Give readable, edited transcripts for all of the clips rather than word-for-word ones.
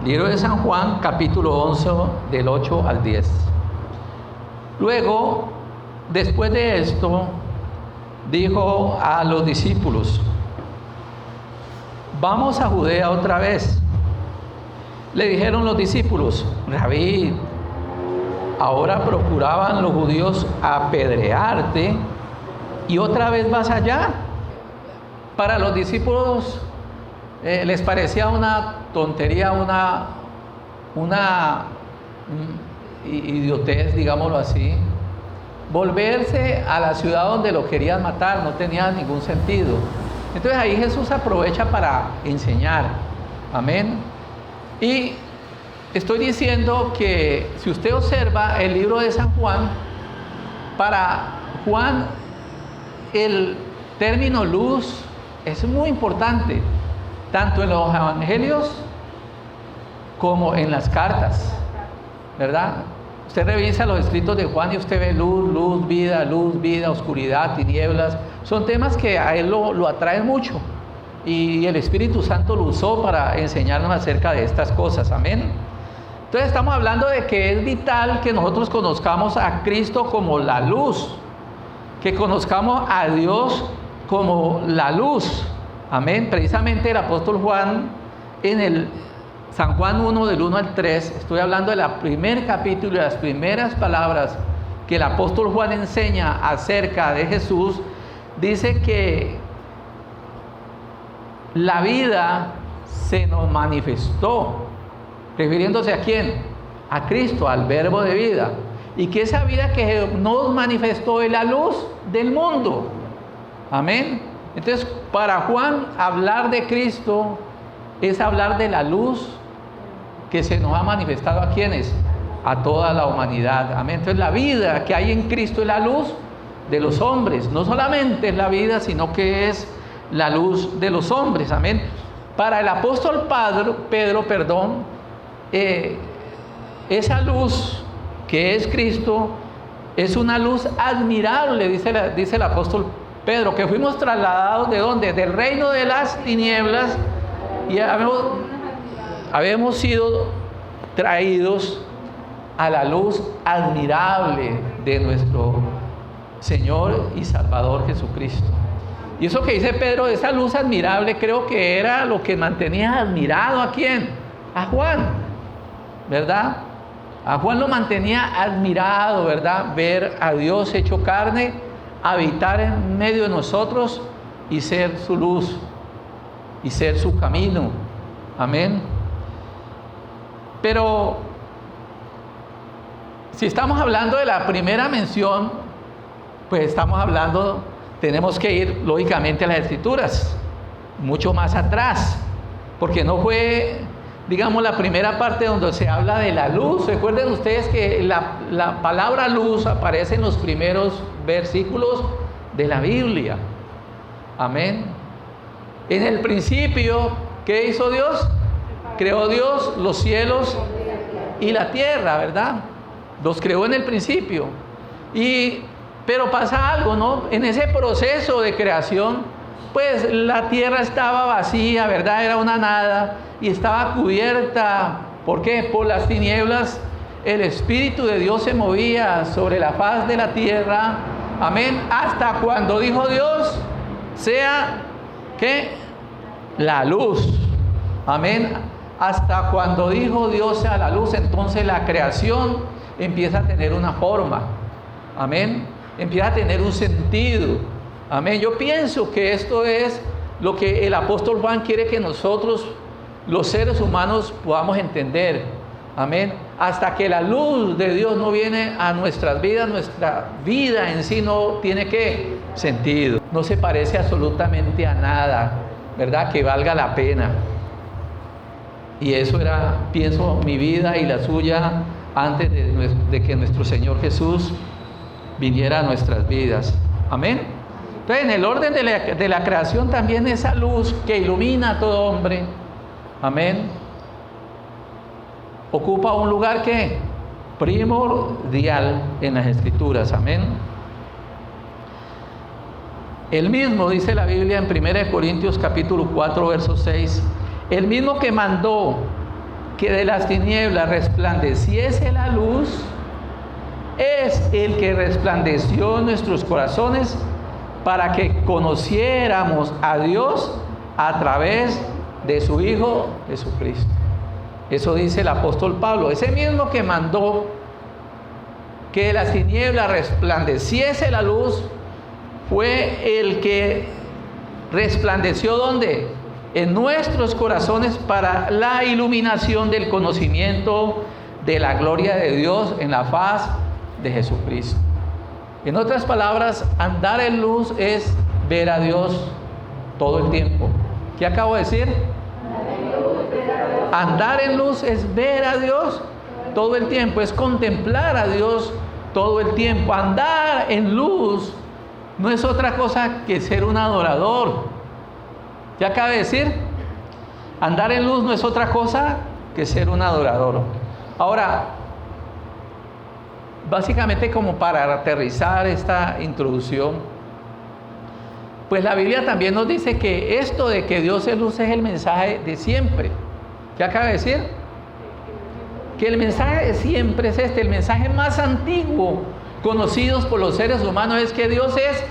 Libro de San Juan, capítulo 11, del 8 al 10. Luego, después de esto, dijo a los discípulos: vamos a Judea otra vez. Le dijeron los discípulos: Rabí, ahora procuraban los judíos apedrearte y otra vez vas allá. Para los discípulos les parecía una tontería, una idiotez, digámoslo así. Volverse a la ciudad donde lo querían matar no tenía ningún sentido. Entonces ahí Jesús aprovecha para enseñar. Amén. Y estoy diciendo que si usted observa el libro de San Juan, para Juan el término luz es muy importante, tanto en los evangelios como en las cartas, ¿verdad? Usted revisa los escritos de Juan y usted ve luz, vida, oscuridad, tinieblas. Son temas que a él lo atraen mucho. Y el Espíritu Santo lo usó para enseñarnos acerca de estas cosas. Amén. Entonces estamos hablando de que es vital que nosotros conozcamos a Cristo como la luz. Que conozcamos a Dios como la luz. Amén. Precisamente el apóstol Juan en el San Juan 1, del 1 al 3, estoy hablando del primer capítulo y las primeras palabras que el apóstol Juan enseña acerca de Jesús. Dice que la vida se nos manifestó, refiriéndose ¿a quién? A Cristo, al verbo de vida. Y que esa vida que nos manifestó es la luz del mundo. Amén. Entonces, para Juan, hablar de Cristo es hablar de la luz que se nos ha manifestado a quienes, a toda la humanidad. Amén. Entonces la vida que hay en Cristo es la luz de los hombres. No solamente es la vida, sino que es la luz de los hombres. Amén. Para el apóstol Pedro, esa luz que es Cristo es una luz admirable, dice el apóstol Pedro, que fuimos trasladados ¿de dónde? Del reino de las tinieblas y habemos sido traídos a la luz admirable de nuestro Señor y Salvador Jesucristo. Y eso que dice Pedro, esa luz admirable, creo que era lo que mantenía admirado ¿a quién? A Juan, ¿verdad? A Juan lo mantenía admirado, ¿verdad? Ver a Dios hecho carne, habitar en medio de nosotros y ser su luz y ser su camino. Amén. Pero si estamos hablando de la primera mención, pues tenemos que ir lógicamente a las Escrituras, mucho más atrás, porque no fue, digamos, la primera parte donde se habla de la luz. Recuerden ustedes que la palabra luz aparece en los primeros versículos de la Biblia. Amén. En el principio, ¿qué hizo Dios? Creó Dios los cielos y la tierra, ¿verdad? Los creó en el principio. Pero pasa algo, ¿no? En ese proceso de creación, pues la tierra estaba vacía, ¿verdad? Era una nada y estaba cubierta. ¿Por qué? Por las tinieblas. El Espíritu de Dios se movía sobre la faz de la tierra. Amén. Hasta cuando dijo Dios, sea, ¿qué? La luz. Amén. Hasta cuando dijo Dios sea la luz, entonces la creación empieza a tener una forma. Amén. Empieza a tener un sentido. Amén. Yo pienso que esto es lo que el apóstol Juan quiere que nosotros, los seres humanos, podamos entender. Amén. Hasta que la luz de Dios no viene a nuestras vidas, nuestra vida en sí no tiene ¿qué? Sentido. No se parece absolutamente a nada, ¿verdad? Que valga la pena. Y eso era, pienso, mi vida y la suya antes de que nuestro Señor Jesús viniera a nuestras vidas. Amén. Entonces, en el orden de la creación también esa luz que ilumina a todo hombre, amén, ocupa un lugar que primordial en las Escrituras. Amén. El mismo, dice la Biblia en 1 Corintios capítulo 4, verso 6, el mismo que mandó que de las tinieblas resplandeciese la luz, es el que resplandeció en nuestros corazones para que conociéramos a Dios a través de su Hijo Jesucristo. Eso dice el apóstol Pablo, ese mismo que mandó que de las tinieblas resplandeciese la luz, fue el que resplandeció ¿dónde? En nuestros corazones para la iluminación del conocimiento de la gloria de Dios en la faz de Jesucristo. En otras palabras, andar en luz es ver a Dios todo el tiempo. ¿Qué acabo de decir? Andar en luz es ver a Dios todo el tiempo, es contemplar a Dios todo el tiempo. Andar en luz no es otra cosa que ser un adorador. ¿Qué acabo de decir? Andar en luz no es otra cosa que ser un adorador. Ahora, básicamente como para aterrizar esta introducción, pues la Biblia también nos dice que esto de que Dios es luz es el mensaje de siempre. ¿Qué acaba de decir? Que el mensaje de siempre es este, el mensaje más antiguo conocidos por los seres humanos es que Dios es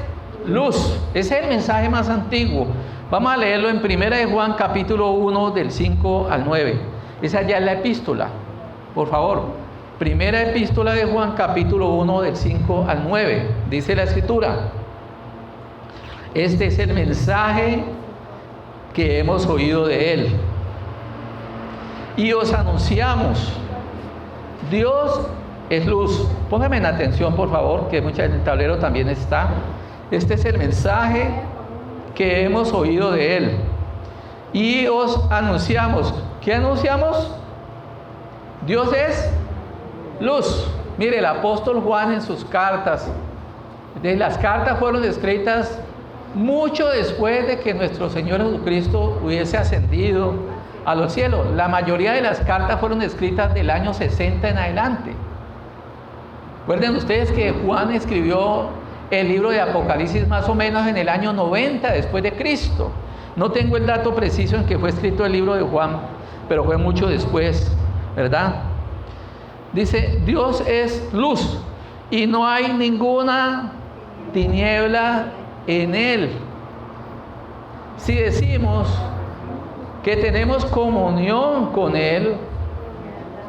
luz. Ese es el mensaje más antiguo. Vamos a leerlo en 1 de Juan capítulo 1 del 5 al 9. Esa ya es la epístola. Por favor, primera epístola de Juan capítulo 1 del 5 al 9. Dice la escritura: este es el mensaje que hemos oído de Él y os anunciamos. Dios es luz. Pónganme en atención, por favor, que mucha en el tablero también está. Este es el mensaje que hemos oído de Él y os anunciamos. ¿Qué anunciamos? Dios es luz. Mire, el apóstol Juan en sus cartas, las cartas fueron escritas mucho después de que nuestro Señor Jesucristo hubiese ascendido a los cielos. La mayoría de las cartas fueron escritas del año 60 en adelante. Recuerden ustedes que Juan escribió el libro de Apocalipsis más o menos en el año 90 después de Cristo. No tengo el dato preciso en que fue escrito el libro de Juan, pero fue mucho después, ¿verdad? Dice, Dios es luz y no hay ninguna tiniebla en Él. Si decimos que tenemos comunión con Él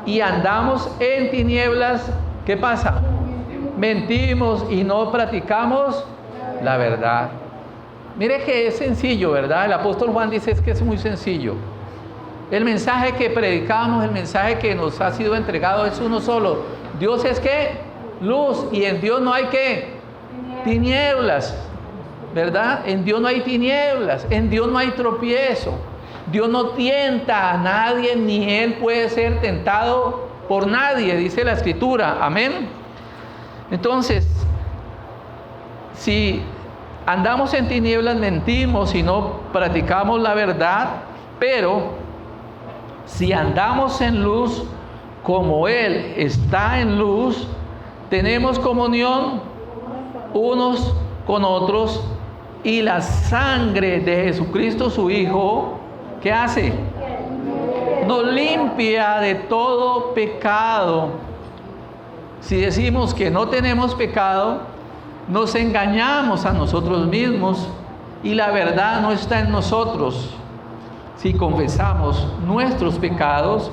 y andamos en tinieblas, ¿qué pasa? Mentimos y no practicamos la verdad. Mire que es sencillo, ¿verdad? El apóstol Juan dice que es muy sencillo. El mensaje que predicamos, el mensaje que nos ha sido entregado es uno solo. Dios es ¿qué? Luz, y en Dios no hay ¿qué? Tinieblas, ¿verdad? En Dios no hay tinieblas, en Dios no hay tropiezo. Dios no tienta a nadie, ni Él puede ser tentado por nadie, dice la Escritura. Amén. Entonces, si andamos en tinieblas, mentimos y no practicamos la verdad, pero si andamos en luz, como Él está en luz, tenemos comunión unos con otros, y la sangre de Jesucristo, su Hijo, ¿qué hace? Nos limpia de todo pecado. Si decimos que no tenemos pecado, nos engañamos a nosotros mismos y la verdad no está en nosotros. Si confesamos nuestros pecados,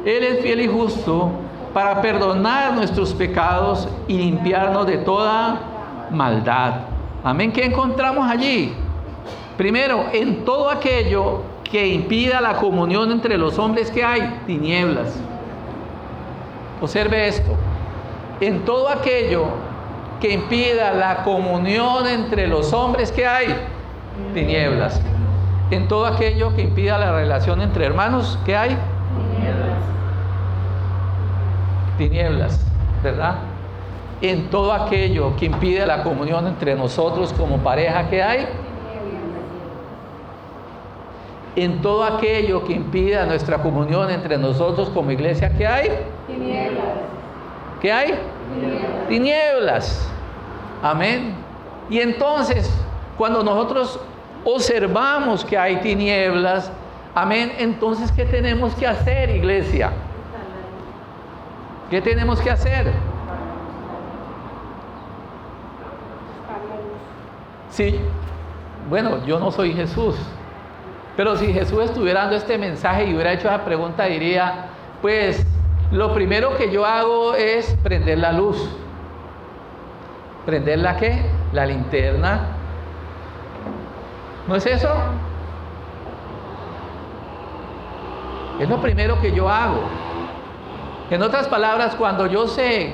Él es fiel y justo para perdonar nuestros pecados y limpiarnos de toda maldad. Amén. ¿Qué encontramos allí? Primero, en todo aquello que impida la comunión entre los hombres, ¿qué hay? Tinieblas. Observe esto. En todo aquello que impida la comunión entre los hombres, ¿qué hay? Tinieblas. En todo aquello que impida la relación entre hermanos, ¿qué hay? Tinieblas, ¿verdad? En todo aquello que impide la comunión entre nosotros como pareja, ¿qué hay? En todo aquello que impida nuestra comunión entre nosotros como iglesia, ¿qué hay? Tinieblas. ¿Qué hay? Tinieblas. Amén. Y entonces, cuando nosotros observamos que hay tinieblas, Amén. Entonces, ¿qué tenemos que hacer, iglesia? ¿Qué tenemos que hacer? Sí, bueno, yo no soy Jesús, pero si Jesús estuviera dando este mensaje y hubiera hecho esa pregunta, diría, pues, lo primero que yo hago es prender la luz. ¿Prender la qué? La linterna. ¿No es eso? Es lo primero que yo hago. En otras palabras, cuando yo sé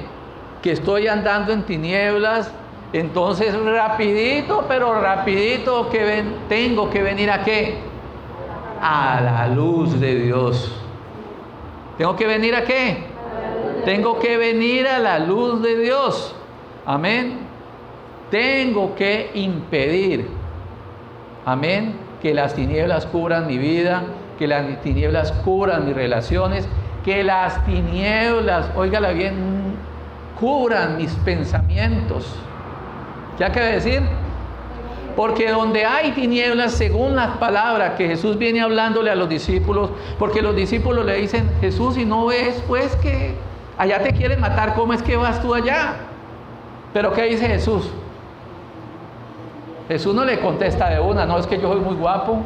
que estoy andando en tinieblas, entonces rapidito, pero rapidito tengo que venir ¿a qué? A la luz de Dios. ¿Tengo que venir a qué? Tengo que venir a la luz de Dios. Amén. Tengo que impedir, amén, que las tinieblas cubran mi vida, que las tinieblas cubran mis relaciones, que las tinieblas, óigala bien, cubran mis pensamientos. ¿Qué acaba de decir? Porque donde hay tinieblas, según las palabras que Jesús viene hablándole a los discípulos, porque los discípulos le dicen, Jesús, si no ves, pues que allá te quieren matar, ¿cómo es que vas tú allá? Pero ¿qué dice Jesús? Jesús no le contesta de una, no, es que yo soy muy guapo,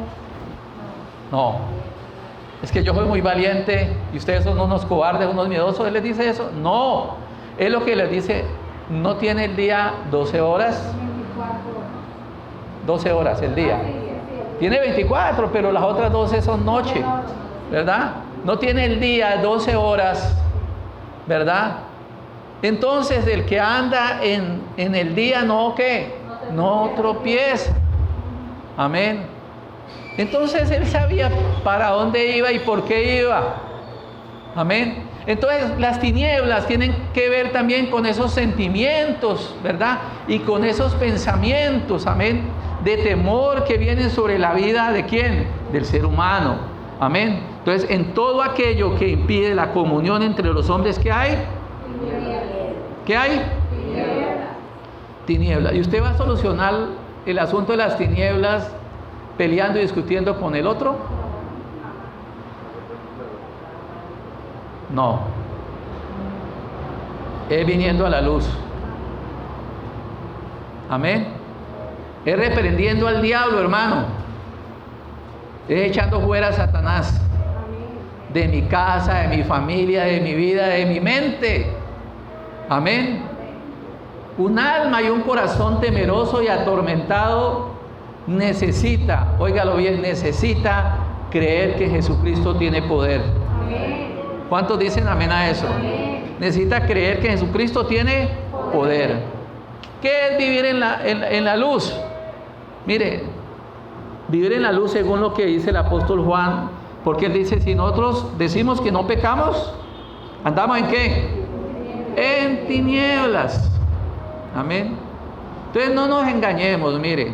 no, es que yo soy muy valiente y ustedes son unos cobardes, unos miedosos. Él les dice eso, no, es lo que les dice, no tiene el día 12 horas, 12 horas el día, tiene 24, pero las otras 12 son noche, ¿verdad? No tiene el día 12 horas, ¿verdad? Entonces el que anda en el día no ¿qué? No tropieza. Amén. Entonces él sabía para dónde iba y por qué iba. Amén. Entonces las tinieblas tienen que ver también con esos sentimientos, ¿verdad? Y con esos pensamientos, amén, de temor que vienen sobre la vida ¿de quién? Del ser humano. Amén. Entonces en todo aquello que impide la comunión entre los hombres, ¿qué hay? ¿Qué hay? Tinieblas. ¿Y usted va a solucionar el asunto de las tinieblas peleando y discutiendo con el otro? No. Es viniendo a la luz. Amén. Es reprendiendo al diablo, hermano. Es echando fuera a Satanás de mi casa, de mi familia, de mi vida, de mi mente. Amén. Un alma y un corazón temeroso y atormentado necesita, óigalo bien, necesita creer que Jesucristo tiene poder. Amén. ¿Cuántos dicen amén a eso? Amén. Necesita creer que Jesucristo tiene poder. ¿Qué es vivir en la luz? Mire, vivir en la luz según lo que dice el apóstol Juan, porque él dice, si nosotros decimos que no pecamos, ¿andamos en qué? En tinieblas. Amén. Entonces no nos engañemos, mire.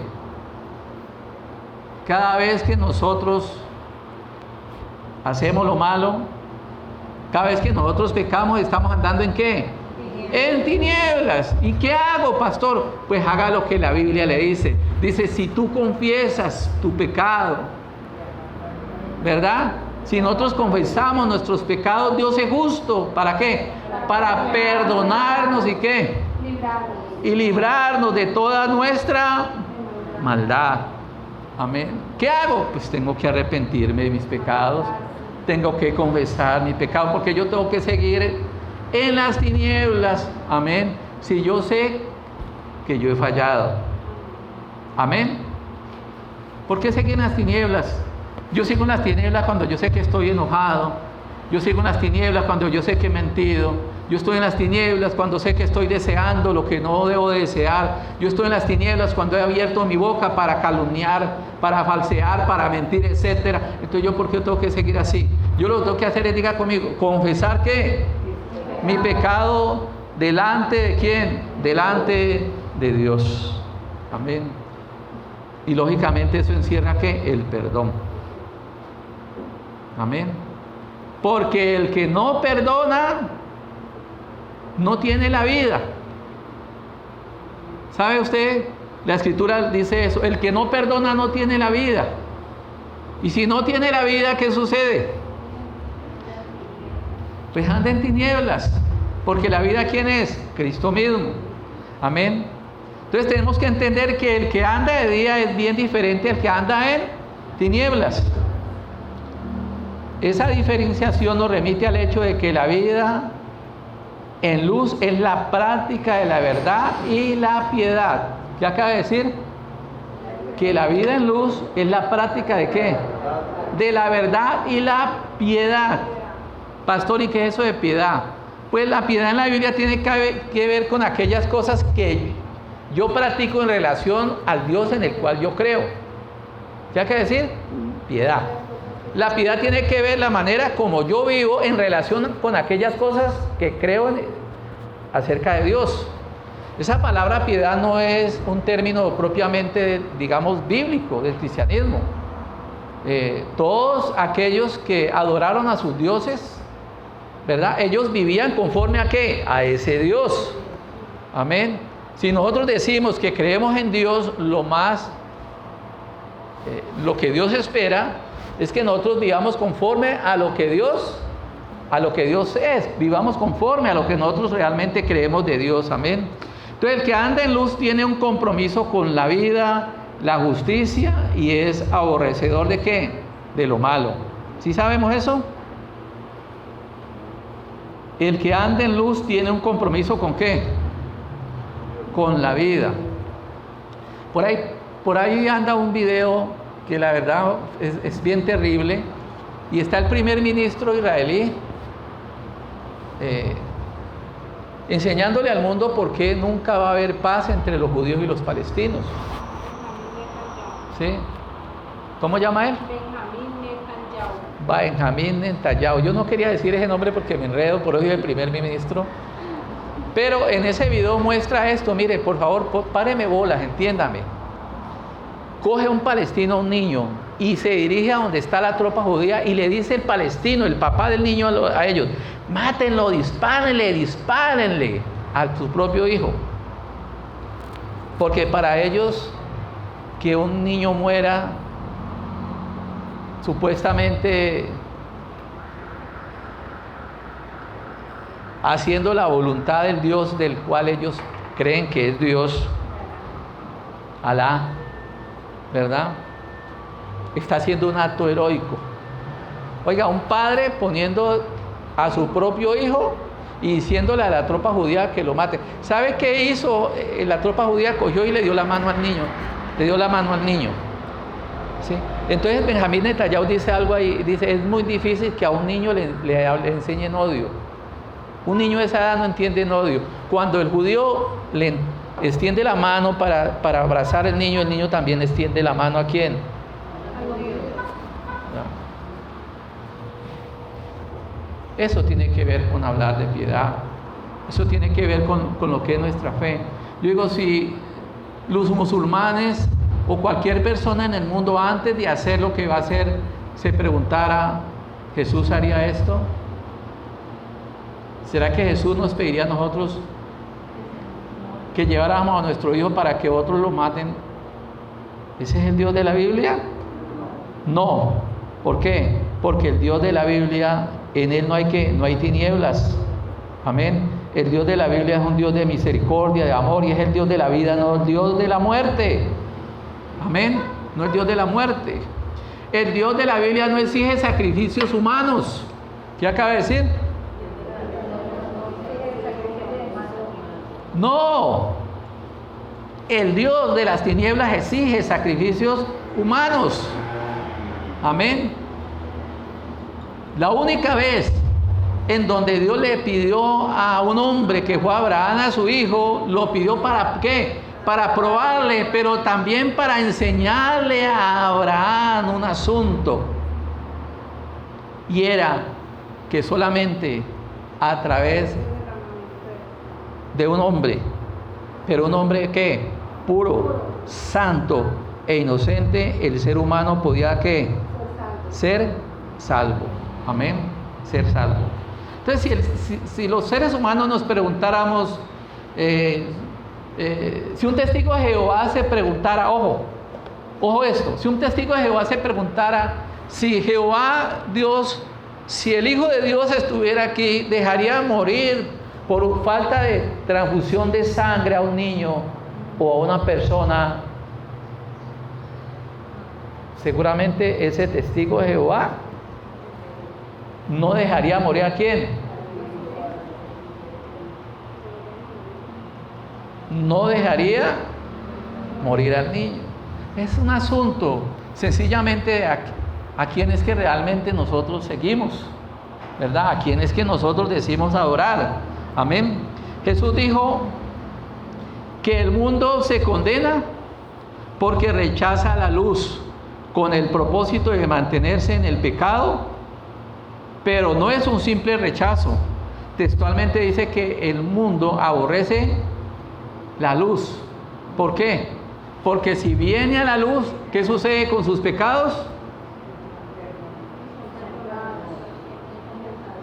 Cada vez que nosotros hacemos lo malo, cada vez que nosotros pecamos, estamos andando en qué? En tinieblas. ¿Y qué hago, pastor? Pues haga lo que la Biblia le dice. Dice, si tú confiesas tu pecado, ¿verdad? Si nosotros confesamos nuestros pecados, Dios es justo. ¿Para qué? Para perdonarnos y qué? Y librarnos de toda nuestra maldad. Amén. ¿Qué hago? Pues tengo que arrepentirme de mis pecados. Tengo que confesar mi pecado, porque yo tengo que seguir en las tinieblas. Amén. Si yo sé que yo he fallado. Amén. ¿Por qué seguir en las tinieblas? Yo sigo en las tinieblas cuando yo sé que estoy enojado. Yo sigo en las tinieblas cuando yo sé que he mentido. Yo estoy en las tinieblas cuando sé que estoy deseando lo que no debo de desear. Yo estoy en las tinieblas cuando he abierto mi boca para calumniar, para falsear, para mentir, etc. Entonces, ¿yo por qué tengo que seguir así? Yo lo que tengo que hacer es, diga conmigo, confesar que mi pecado delante de ¿quién? Delante de Dios. Amén. Y lógicamente eso encierra ¿qué? El perdón. Amén. Porque el que no perdona no tiene la vida. ¿Sabe usted? La escritura dice eso. El que no perdona no tiene la vida. Y si no tiene la vida, ¿qué sucede? Pues anda en tinieblas, porque la vida, ¿quién es? Cristo mismo. Amén. Entonces tenemos que entender que el que anda de día es bien diferente al que anda en tinieblas. Esa diferenciación nos remite al hecho de que la vida en luz es la práctica de la verdad y la piedad. ¿Qué acaba de decir? Que la vida en luz es la práctica ¿de qué? De la verdad y la piedad. Pastor, ¿y qué es eso de piedad? Pues la piedad en la Biblia tiene que ver con aquellas cosas que yo practico en relación al Dios en el cual yo creo. ¿Qué hay que decir? Piedad. La piedad tiene que ver la manera como yo vivo en relación con aquellas cosas que creo acerca de Dios. Esa palabra piedad no es un término propiamente, digamos, bíblico del cristianismo. Todos aquellos que adoraron a sus dioses, ¿verdad? Ellos vivían conforme a ¿qué? A ese Dios. Amén. Si nosotros decimos que creemos en Dios, lo que Dios espera es que nosotros vivamos conforme a lo que Dios es, vivamos conforme a lo que nosotros realmente creemos de Dios. Amén. Entonces el que anda en luz tiene un compromiso con la vida, la justicia, y es aborrecedor ¿de qué? De lo malo. ¿Sí sabemos eso? El que anda en luz tiene un compromiso ¿con qué? Con la vida. Por ahí anda un video que la verdad es bien terrible, y está el primer ministro israelí enseñándole al mundo por qué nunca va a haber paz entre los judíos y los palestinos. ¿Sí? ¿Cómo llama él? Benjamín Netanyahu. Yo no quería decir ese nombre porque me enredo, por hoy el primer ministro. Pero en ese video muestra esto. Mire, por favor, páreme bolas, entiéndame. Coge un palestino, un niño, y se dirige a donde está la tropa judía y le dice el palestino, el papá del niño, a ellos: mátenlo, dispárenle a su propio hijo. Porque para ellos que un niño muera supuestamente haciendo la voluntad del Dios del cual ellos creen que es Dios, Alá, ¿verdad? Está haciendo un acto heroico. Oiga, un padre poniendo a su propio hijo y diciéndole a la tropa judía que lo mate. ¿Sabe qué hizo? La tropa judía cogió y le dio la mano al niño. ¿Sí? Entonces Benjamín Netanyahu dice algo ahí, dice: es muy difícil que a un niño le enseñen odio. Un niño de esa edad no entiende en odio. Cuando el judío le extiende la mano para abrazar al niño, el niño también extiende la mano ¿a quién? No. Eso tiene que ver con hablar de piedad. Eso tiene que ver con lo que es nuestra fe. Yo digo, si los musulmanes o cualquier persona en el mundo antes de hacer lo que va a hacer se preguntara: ¿Jesús haría esto? ¿Será que Jesús nos pediría a nosotros que lleváramos a nuestro hijo para que otros lo maten? ¿Ese es el Dios de la Biblia? No. ¿Por qué? Porque el Dios de la Biblia, en él no hay tinieblas. Amén. El Dios de la Biblia es un Dios de misericordia, de amor, y es el Dios de la vida, no el Dios de la muerte. Amén. No el Dios de la muerte. El Dios de la Biblia no exige sacrificios humanos. ¿Qué acaba de decir? No. El Dios de las tinieblas exige sacrificios humanos. Amén. La única vez en donde Dios le pidió a un hombre que fue Abraham a su hijo, lo pidió ¿para qué? Para probarle, pero también para enseñarle a Abraham un asunto. Y era que solamente a través de un hombre, pero un hombre ¿qué? Puro, santo e inocente, el ser humano podía ¿qué? Ser salvo. Amén. Ser salvo. Entonces, si los seres humanos nos preguntáramos, si un testigo de Jehová se preguntara, ojo esto, si un testigo de Jehová se preguntara: Si Jehová Dios, si el Hijo de Dios estuviera aquí, ¿dejaría morir por falta de transfusión de sangre a un niño o a una persona? Seguramente ese testigo de Jehová no dejaría morir a quién. No dejaría morir al niño. Es un asunto sencillamente de a quién es que realmente nosotros seguimos, ¿verdad? A quién es que nosotros decimos adorar. Amén. Jesús dijo que el mundo se condena porque rechaza la luz con el propósito de mantenerse en el pecado, pero no es un simple rechazo. Textualmente dice que el mundo aborrece la luz. ¿Por qué? Porque si viene a la luz, ¿qué sucede con sus pecados?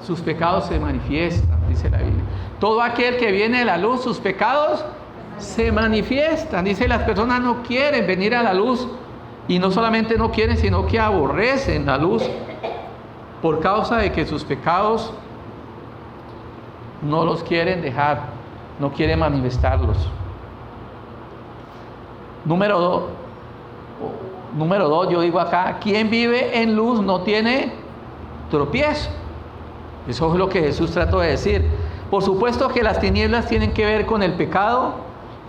Sus pecados se manifiestan, dice la Biblia. Todo aquel que viene a la luz, sus pecados se manifiestan. Dice, las personas no quieren venir a la luz, y no solamente no quieren, sino que aborrecen la luz por causa de que sus pecados no los quieren dejar, no quieren manifestarlos. Número dos, yo digo acá, quien vive en luz no tiene tropiezo. Eso es lo que Jesús trató de decir. Por supuesto que las tinieblas tienen que ver con el pecado,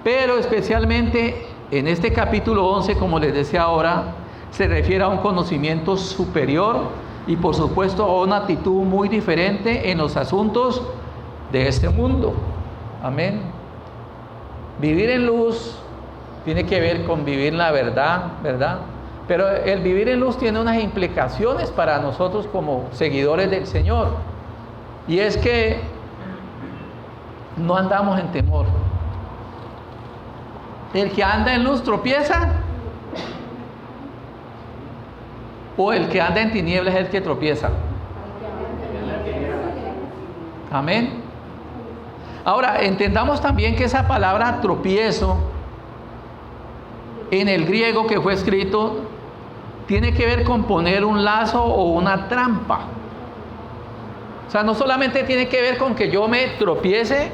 pero especialmente en este capítulo 11, como les decía ahora, se refiere a un conocimiento superior y por supuesto a una actitud muy diferente en los asuntos de este mundo. Amén. Vivir en luz tiene que ver con vivir la verdad, ¿verdad? Pero el vivir en luz tiene unas implicaciones para nosotros como seguidores del Señor. Y es que no andamos en temor. ¿El que anda en luz tropieza? ¿O el que anda en tinieblas es el que tropieza? Amén. Ahora, entendamos también que esa palabra tropiezo, en el griego que fue escrito, tiene que ver con poner un lazo o una trampa. O sea, no solamente tiene que ver con que yo me tropiece,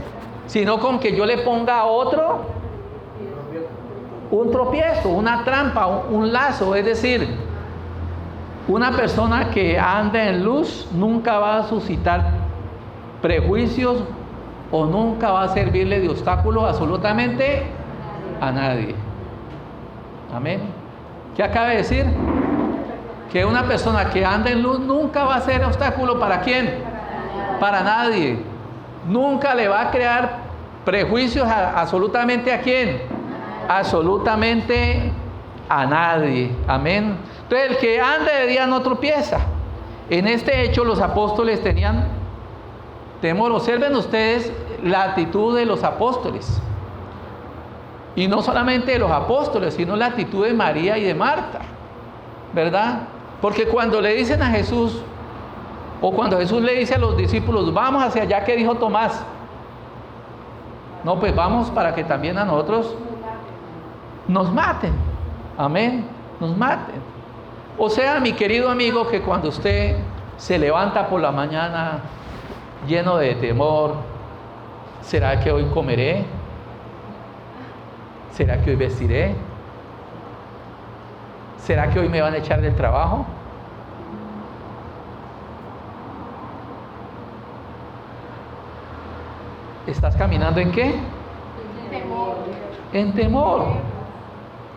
sino con que yo le ponga a otro un tropiezo, una trampa, un lazo. Es decir, una persona que anda en luz nunca va a suscitar prejuicios o nunca va a servirle de obstáculo absolutamente a nadie. Amén. ¿Qué acaba de decir? Que una persona que anda en luz nunca va a ser obstáculo ¿para quién? Para nadie. Nunca le va a crear prejuicios absolutamente ¿a quién? Absolutamente a nadie. Amén. Entonces el que anda de día no tropieza. En este hecho los apóstoles tenían temor. Observen ustedes la actitud de los apóstoles. Y no solamente de los apóstoles, sino la actitud de María y de Marta, ¿verdad? Porque cuando le dicen a Jesús, o cuando Jesús le dice a los discípulos, vamos hacia allá, ¿qué dijo Tomás? No, pues vamos para que también a nosotros nos maten. Amén, nos maten. O sea, mi querido amigo, que cuando usted se levanta por la mañana lleno de temor, ¿será que hoy comeré? ¿Será que hoy vestiré? ¿Será que hoy me van a echar del trabajo? ¿Estás caminando en qué? En temor. En temor,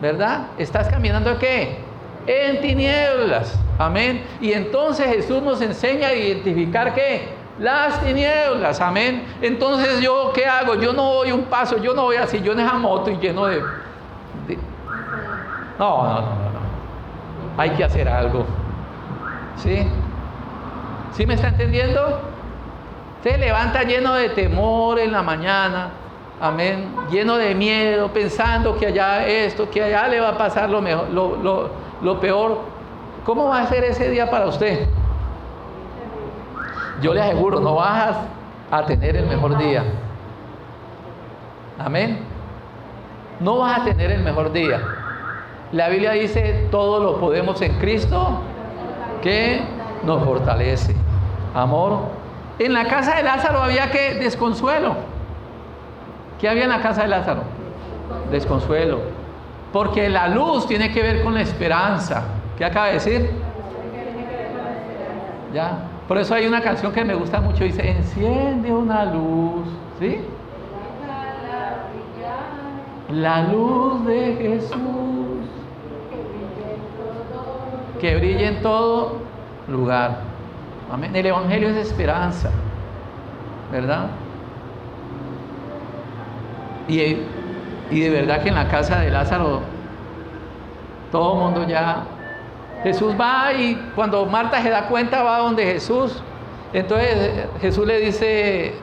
¿verdad? ¿Estás caminando en qué? En tinieblas. Amén. Y entonces Jesús nos enseña a identificar ¿qué? Las tinieblas. Amén. Entonces yo ¿qué hago? Yo no doy un paso, yo no voy así, yo en esa moto y lleno de... No. Hay que hacer algo. ¿Sí? ¿Sí me está entendiendo? Se levanta lleno de temor en la mañana, amén, lleno de miedo, pensando que allá esto, que allá le va a pasar lo mejor, lo peor. ¿Cómo va a ser ese día para usted? Yo le aseguro, no vas a tener el mejor día. Amén. No vas a tener el mejor día. La Biblia dice, todo lo podemos en Cristo que nos fortalece. Amor. En la casa de Lázaro había que desconsuelo. ¿Qué había en la casa de Lázaro? Desconsuelo. Porque la luz tiene que ver con la esperanza. ¿Qué acaba de decir? Ya. Por eso hay una canción que me gusta mucho, dice, enciende una luz, ¿sí? La luz de Jesús, que brille en todo lugar. Amén. El Evangelio es esperanza, ¿verdad? Y de verdad que en la casa de Lázaro, todo el mundo ya... Jesús va y cuando Marta se da cuenta va donde Jesús. Entonces Jesús le dice,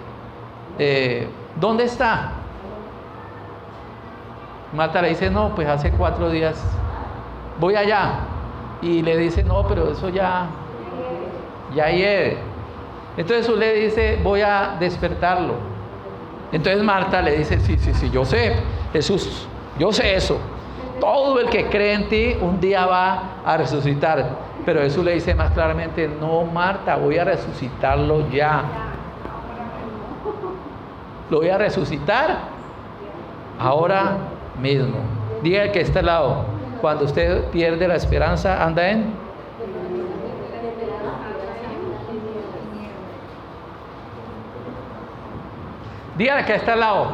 ¿dónde está? Marta le dice, no, pues hace 4 días, voy allá. Y le dice, no, pero eso ya hiere. Entonces Jesús le dice, voy a despertarlo. Entonces Marta le dice, sí, yo sé, Jesús, yo sé eso. Todo el que cree en ti un día va a resucitar. Pero Jesús le dice más claramente, no, Marta, voy a resucitarlo ya. Lo voy a resucitar ahora mismo. Diga el que está al lado, cuando usted pierde la esperanza, anda en... Diga el que está al lado,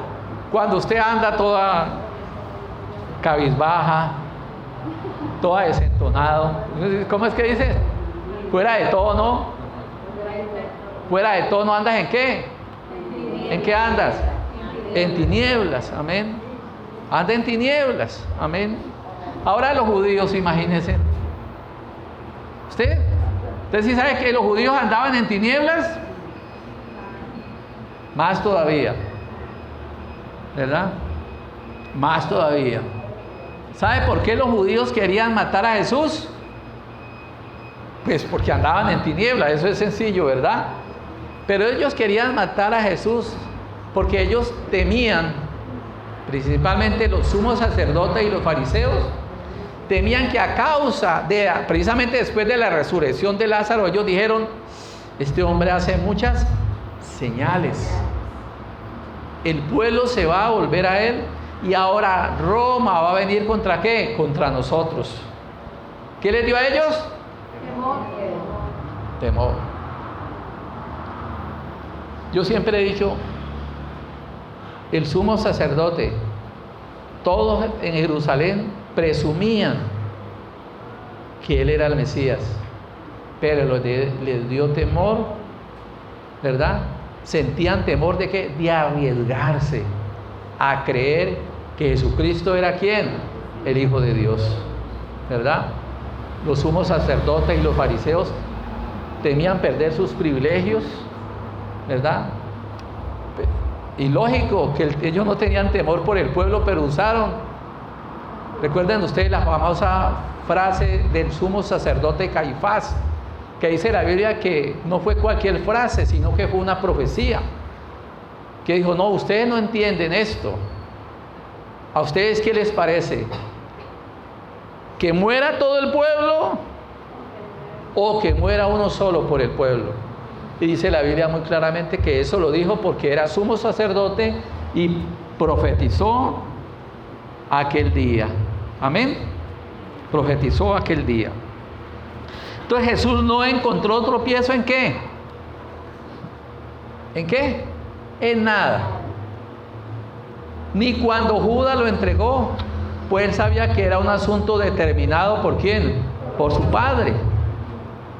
cuando usted anda toda cabizbaja, toda desentonado. ¿Cómo es que dice? Fuera de tono. Fuera de tono, ¿andas en qué? ¿En qué andas? En tinieblas, amén. Anda en tinieblas, amén. Ahora los judíos, imagínense. ¿Usted sí sabe que los judíos andaban en tinieblas? Más todavía, ¿verdad? Más todavía. ¿Sabe por qué los judíos querían matar a Jesús? Pues porque andaban en tinieblas, eso es sencillo, ¿verdad? Pero ellos querían matar a Jesús porque ellos temían, principalmente los sumos sacerdotes y los fariseos, temían que a causa de, precisamente después de la resurrección de Lázaro, ellos dijeron, este hombre hace muchas señales, el pueblo se va a volver a él. Y ahora Roma va a venir ¿contra qué? Contra nosotros. ¿Qué les dio a ellos? Temor. Yo siempre he dicho, el sumo sacerdote, todos en Jerusalén presumían que él era el Mesías, pero les dio temor, ¿verdad? Sentían temor de qué? De arriesgarse a creer que Jesucristo era ¿quién? El Hijo de Dios, ¿verdad? Los sumos sacerdotes y los fariseos temían perder sus privilegios, ¿verdad? Y lógico que ellos no tenían temor por el pueblo, pero usaron. Recuerden ustedes la famosa frase del sumo sacerdote Caifás, que dice la Biblia que no fue cualquier frase, sino que fue una profecía. Que dijo, no, ustedes no entienden esto. ¿A ustedes qué les parece? ¿Que muera todo el pueblo o que muera uno solo por el pueblo? Y dice la Biblia muy claramente que eso lo dijo porque era sumo sacerdote y profetizó aquel día. Amén. Profetizó aquel día. Entonces Jesús no encontró tropiezo ¿en qué? ¿En qué? En nada. Ni cuando Judas lo entregó, pues él sabía que era un asunto determinado ¿por quién? Por su padre.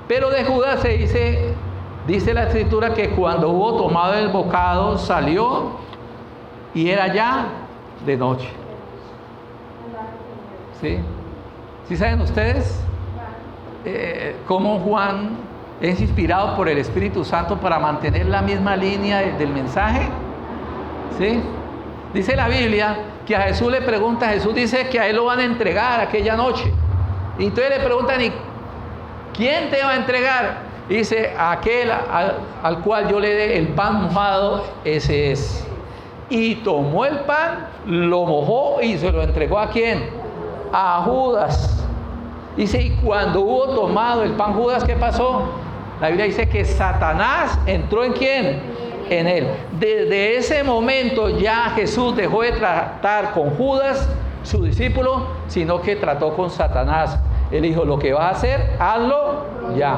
Pero de Judas se dice la escritura que cuando hubo tomado el bocado salió y era ya de noche. ¿Sí? ¿Sí saben ustedes cómo Juan es inspirado por el Espíritu Santo para mantener la misma línea del mensaje? ¿Sí? Dice la Biblia que a Jesús le pregunta, Jesús dice que a él lo van a entregar aquella noche. Y entonces le preguntan, ¿y quién te va a entregar? Y dice, aquel al cual yo le dé el pan mojado, ese es. Y tomó el pan, lo mojó y se lo entregó ¿a quién? A Judas. Dice, y cuando hubo tomado el pan Judas, ¿qué pasó? La Biblia dice que Satanás entró ¿en quién? En él. Desde ese momento ya Jesús dejó de tratar con Judas, su discípulo, sino que trató con Satanás. Él dijo, lo que vas a hacer, hazlo ya.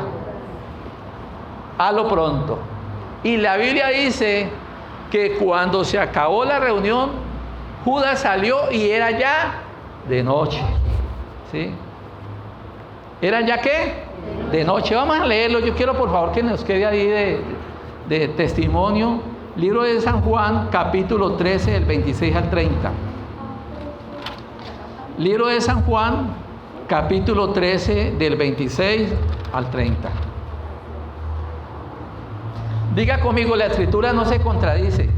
Hazlo pronto. Y la Biblia dice que cuando se acabó la reunión, Judas salió y era ya de noche. ¿Sí? ¿Era ya qué? De noche. Vamos a leerlo. Yo quiero por favor que nos quede ahí de testimonio. Libro de San Juan, capítulo 13, del 26 al 30. Libro de San Juan, capítulo 13, del 26 al 30. Diga conmigo, la escritura no se contradice.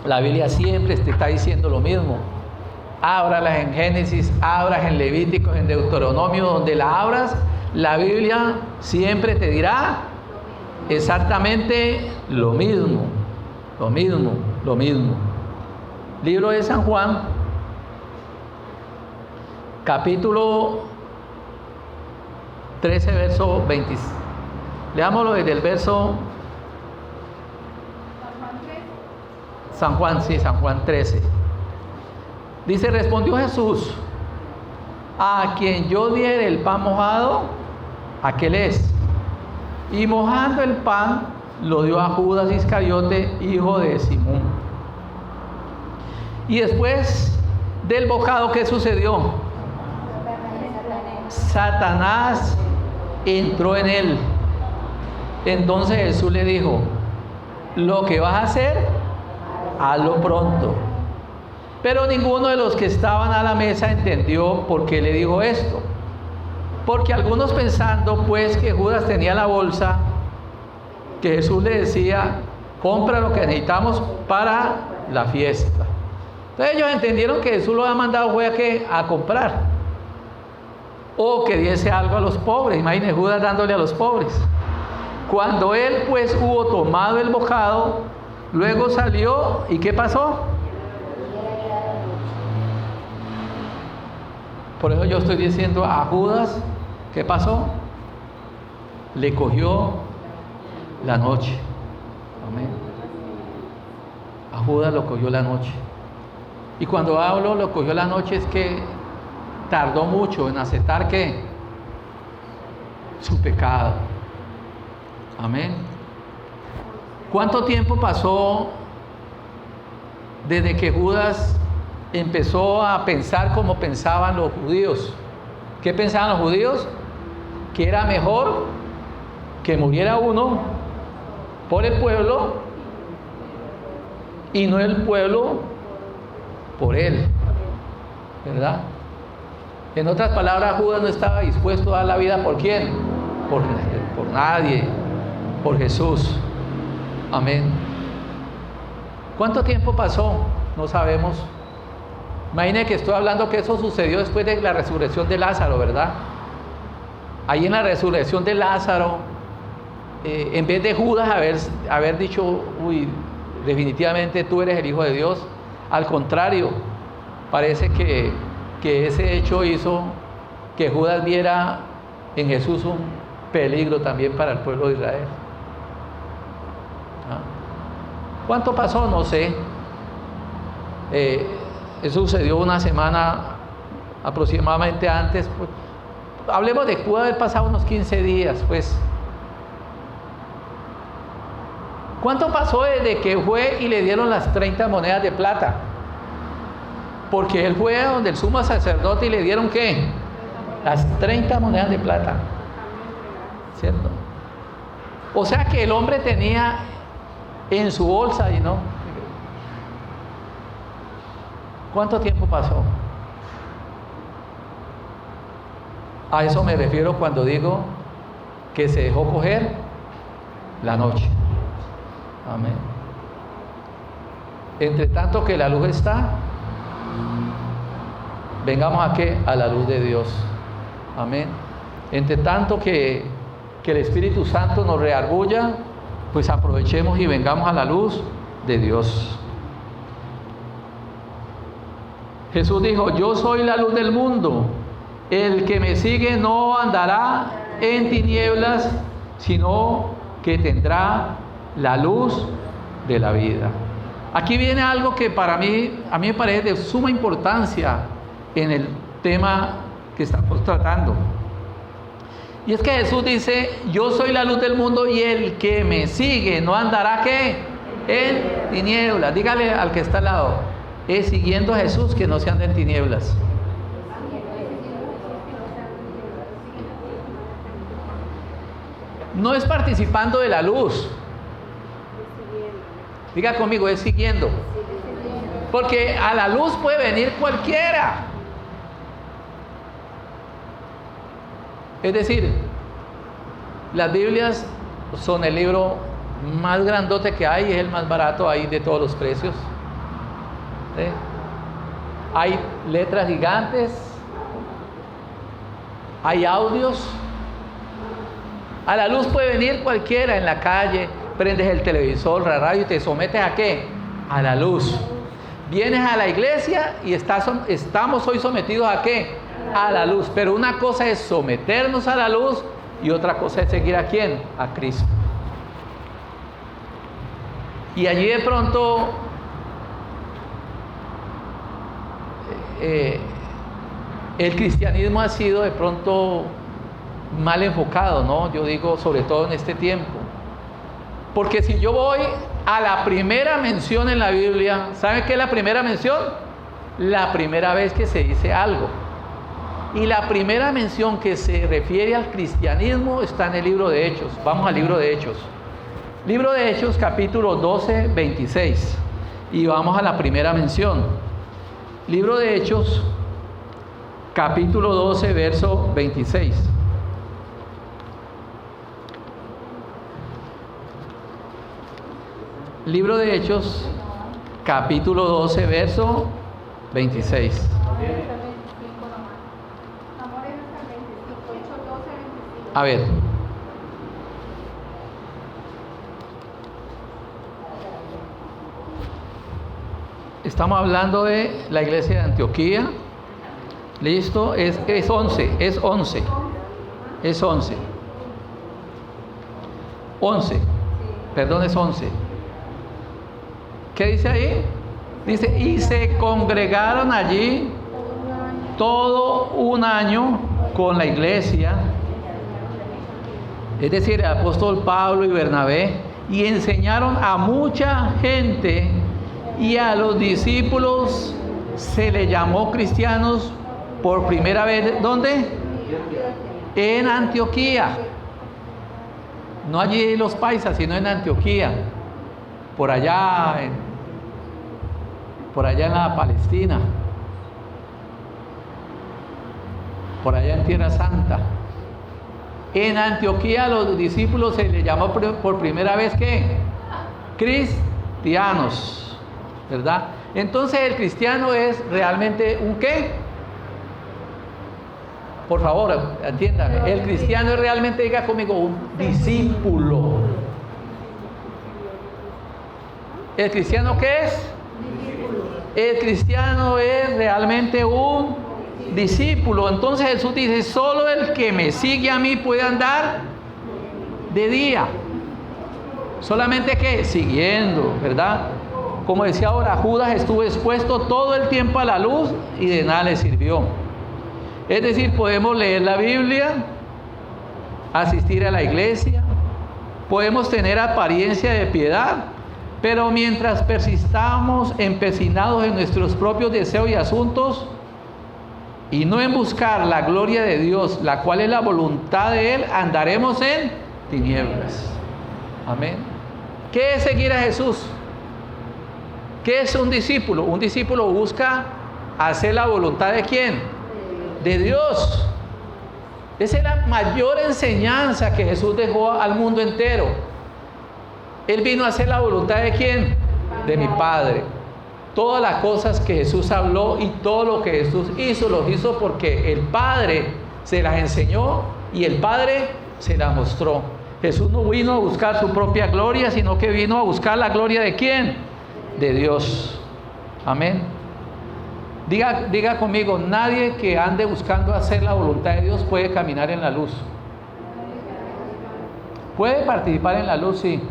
La Biblia siempre te está diciendo lo mismo. Ábralas en Génesis, ábralas en Levíticos, en Deuteronomio, donde la abras, la Biblia siempre te dirá exactamente lo mismo, lo mismo, lo mismo. Libro de San Juan, capítulo 13, verso 20. Leámoslo desde el verso San Juan, sí, San Juan 13. Dice, respondió Jesús, a quien yo diere el pan mojado, aquel es. Y mojando el pan, lo dio a Judas Iscariote, hijo de Simón. Y después del bocado, ¿qué sucedió? Satanás entró en él. Entonces Jesús le dijo, lo que vas a hacer, hazlo pronto. Pero ninguno de los que estaban a la mesa entendió por qué le dijo esto. Porque algunos pensando pues que Judas tenía la bolsa, que Jesús le decía, compra lo que necesitamos para la fiesta. Entonces ellos entendieron que Jesús lo había mandado fue a comprar. O que diese algo a los pobres. Imagínense Judas dándole a los pobres. Cuando él pues hubo tomado el bocado, luego salió, ¿y qué pasó? Por eso yo estoy diciendo a Judas, ¿qué pasó? Le cogió la noche. Amén. A Judas lo cogió la noche. Y cuando hablo lo cogió la noche es que tardó mucho en aceptar que su pecado. Amén. ¿Cuánto tiempo pasó desde que Judas empezó a pensar como pensaban los judíos? ¿Qué pensaban los judíos? Que era mejor que muriera uno por el pueblo y no el pueblo por él, ¿verdad? En otras palabras, Judas no estaba dispuesto a dar la vida ¿por quién? Por nadie, por Jesús. Amén. ¿Cuánto tiempo pasó? No sabemos. Imaginen que estoy hablando que eso sucedió después de la resurrección de Lázaro, ¿verdad? Ahí en la resurrección de Lázaro, en vez de Judas haber dicho, uy, definitivamente tú eres el Hijo de Dios, al contrario, parece que ese hecho hizo que Judas viera en Jesús un peligro también para el pueblo de Israel. ¿Ah? ¿Cuánto pasó? No sé. Eso sucedió una semana aproximadamente antes. Pues, hablemos de que pudo haber pasado unos 15 días, pues. ¿Cuánto pasó desde que fue y le dieron las 30 monedas de plata? Porque él fue donde el sumo sacerdote y le dieron ¿qué? Las 30 monedas de plata. ¿Cierto? O sea que el hombre tenía en su bolsa y no. ¿Cuánto tiempo pasó? A eso me refiero cuando digo que se dejó coger la noche. Amén. Entre tanto que la luz está, vengamos a ¿qué? A la luz de Dios. Amén. Entre tanto que el Espíritu Santo nos reargulla, pues aprovechemos y vengamos a la luz de Dios. Jesús dijo, yo soy la luz del mundo. El que me sigue no andará en tinieblas, sino que tendrá la luz de la vida. Aquí viene algo que a mí me parece de suma importancia en el tema que estamos tratando. Y es que Jesús dice, yo soy la luz del mundo y el que me sigue no andará ¿qué? En tinieblas. Dígale al que está al lado, es siguiendo a Jesús que no se anda en tinieblas. No es participando de la luz. Diga conmigo, es siguiendo. Porque a la luz puede venir cualquiera. Es decir, las Biblias son el libro más grandote que hay, es el más barato ahí de todos los precios. ¿Sí? Hay letras gigantes, hay audios. A la luz puede venir cualquiera en la calle, prendes el televisor, la radio y te sometes ¿a qué? A la luz. Vienes a la iglesia y estamos hoy sometidos ¿a qué? A la luz. Pero una cosa es someternos a la luz y otra cosa es seguir ¿a quién? A Cristo. Y allí de pronto el cristianismo ha sido de pronto mal enfocado, ¿no? Yo digo sobre todo en este tiempo. Porque si yo voy a la primera mención en la Biblia, ¿saben qué es la primera mención? La primera vez que se dice algo. Y la primera mención que se refiere al cristianismo está en el libro de Hechos. Vamos al libro de Hechos. Libro de Hechos, capítulo 12, 26. Y vamos a la primera mención. Libro de Hechos, capítulo 12, verso 26. Libro de Hechos, capítulo 12, verso 26. A ver. Estamos hablando de la iglesia de Antioquía. ¿Listo? Es 11. Es 11. Es 11. 11. Perdón, es 11. ¿Qué dice ahí? Dice, y se congregaron allí todo un año con la iglesia, es decir, el apóstol Pablo y Bernabé, y enseñaron a mucha gente, y a los discípulos se les llamó cristianos por primera vez. ¿Dónde? En Antioquía. No allí los paisas, sino en Antioquía. Por allá en la Palestina, por allá en Tierra Santa. En Antioquía a los discípulos se les llamó por primera vez ¿qué? Cristianos, ¿verdad? Entonces el cristiano es realmente un ¿qué? Por favor, entiéndame. El cristiano es realmente, diga conmigo, un discípulo. ¿El cristiano qué es? El cristiano es realmente un discípulo. Entonces Jesús dice, solo el que me sigue a mí puede andar de día. Solamente que siguiendo, ¿verdad? Como decía ahora, Judas estuvo expuesto todo el tiempo a la luz y de nada le sirvió. Es decir, podemos leer la Biblia, asistir a la iglesia, podemos tener apariencia de piedad, pero mientras persistamos empecinados en nuestros propios deseos y asuntos y no en buscar la gloria de Dios, la cual es la voluntad de Él, andaremos en tinieblas. Amén. ¿Qué es seguir a Jesús? ¿Qué es un discípulo? Un discípulo busca hacer la voluntad ¿de quién? De Dios. Esa es la mayor enseñanza que Jesús dejó al mundo entero. Él vino a hacer la voluntad ¿de quién? De mi Padre. Todas las cosas que Jesús habló y todo lo que Jesús hizo, los hizo porque el Padre se las enseñó y el Padre se las mostró. Jesús no vino a buscar su propia gloria, sino que vino a buscar la gloria ¿de quién? De Dios. Amén. Diga conmigo, nadie que ande buscando hacer la voluntad de Dios puede caminar en la luz. Puede participar en la luz, sí.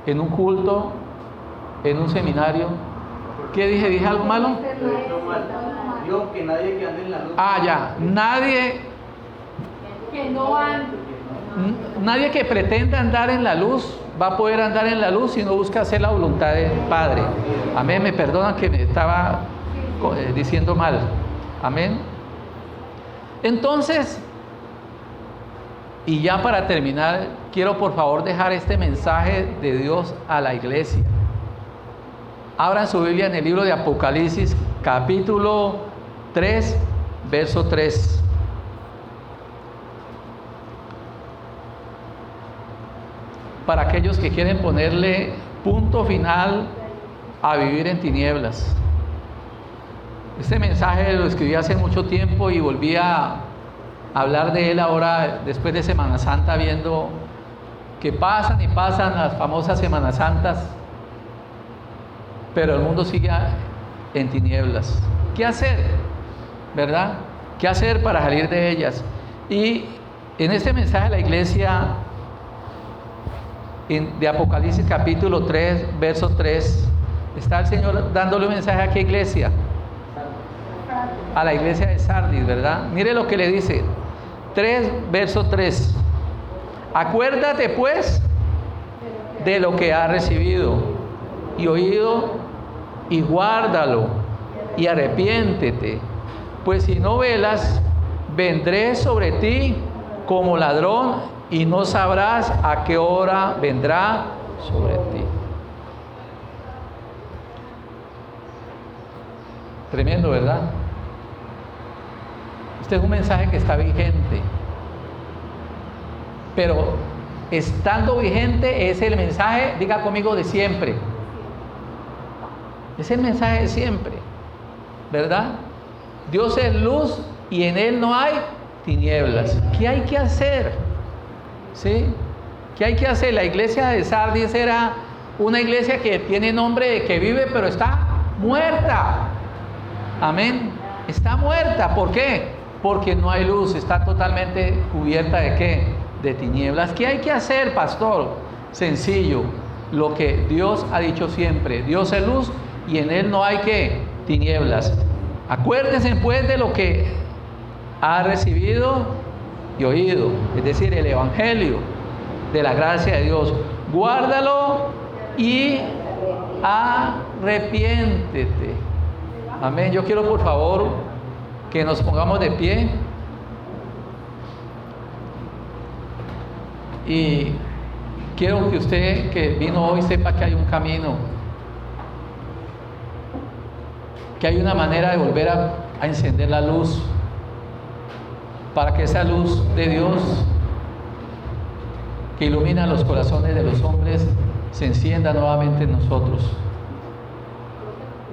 En un culto, en un seminario. ¿Qué dije? ¿Dije algo malo? Digo que nadie que ande en la luz. Ah, ya. Nadie Que no ande. Nadie que pretenda andar en la luz va a poder andar en la luz si no busca hacer la voluntad del Padre. Amén. Me perdonan que me estaba diciendo mal. Amén. Entonces, y ya para terminar, quiero por favor dejar este mensaje de Dios a la iglesia. Abran su Biblia en el libro de Apocalipsis, capítulo 3, verso 3. Para aquellos que quieren ponerle punto final a vivir en tinieblas. Este mensaje lo escribí hace mucho tiempo y volví a hablar de él ahora después de Semana Santa, viendo que pasan y pasan las famosas Semanas Santas, pero el mundo sigue en tinieblas. ¿Qué hacer? ¿Verdad? ¿Qué hacer para salir de ellas? Y en este mensaje la iglesia de Apocalipsis capítulo 3, verso 3, está el Señor dándole un mensaje a qué iglesia, a la iglesia de Sardis, ¿verdad? Mire lo que le dice, 3, verso 3, acuérdate pues de lo que has recibido y oído y guárdalo y arrepiéntete, pues si no velas, vendré sobre ti como ladrón y no sabrás a qué hora vendrá sobre ti. Tremendo, ¿verdad? Este es un mensaje que está vigente, pero estando vigente es el mensaje, diga conmigo, de siempre. Es el mensaje de siempre, ¿verdad? Dios es luz y en Él no hay tinieblas. ¿Qué hay que hacer? ¿Sí? ¿Qué hay que hacer? La iglesia de Sardis era una iglesia que tiene nombre de que vive, pero está muerta. Amén. Está muerta. ¿Por qué? Porque no hay luz, está totalmente cubierta de ¿qué? De tinieblas. ¿Qué hay que hacer, pastor? Sencillo, lo que Dios ha dicho siempre. Dios es luz y en Él no hay ¿qué? Tinieblas. Acuérdense pues de lo que ha recibido y oído, es decir, el evangelio de la gracia de Dios. Guárdalo y arrepiéntete. Amén. Yo quiero por favor que nos pongamos de pie y quiero que usted que vino hoy sepa que hay un camino, que hay una manera de volver a encender la luz, para que esa luz de Dios que ilumina los corazones de los hombres se encienda nuevamente en nosotros.